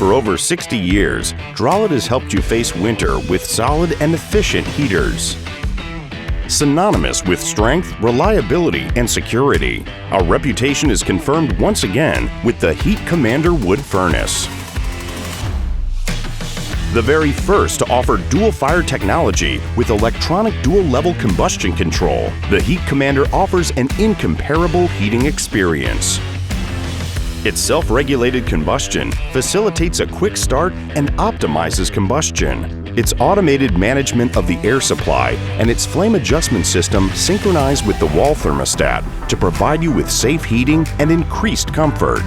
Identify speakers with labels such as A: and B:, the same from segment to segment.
A: For over 60 years, DROLET has helped you face winter with solid and efficient heaters. Synonymous with strength, reliability, and security, our reputation is confirmed once again with the Heat Commander wood furnace. The very first to offer dual fire technology with electronic dual-level combustion control, the Heat Commander offers an incomparable heating experience. Its self-regulated combustion facilitates a quick start and optimizes combustion. Its automated management of the air supply and its flame adjustment system synchronize with the wall thermostat to provide you with safe heating and increased comfort.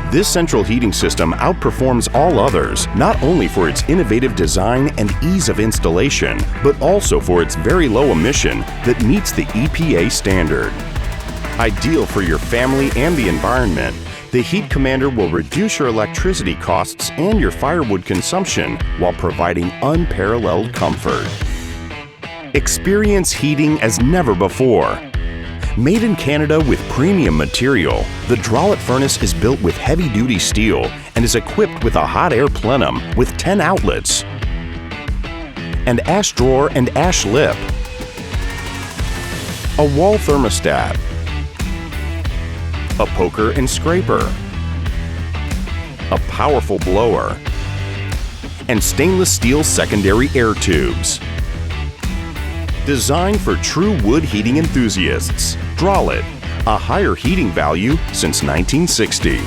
A: This central heating system outperforms all others, not only for its innovative design and ease of installation, but also for its very low emission that meets the EPA standard. Ideal for your family and the environment, the Heat Commander will reduce your electricity costs and your firewood consumption while providing unparalleled comfort. Experience heating as never before. Made in Canada with premium material, the DROLET furnace is built with heavy-duty steel and is equipped with a hot air plenum with 10 outlets, an ash drawer and ash lip, a wall thermostat, a poker and scraper, a powerful blower, and stainless steel secondary air tubes. Designed for true wood heating enthusiasts, DROLET, a higher heating value since 1960.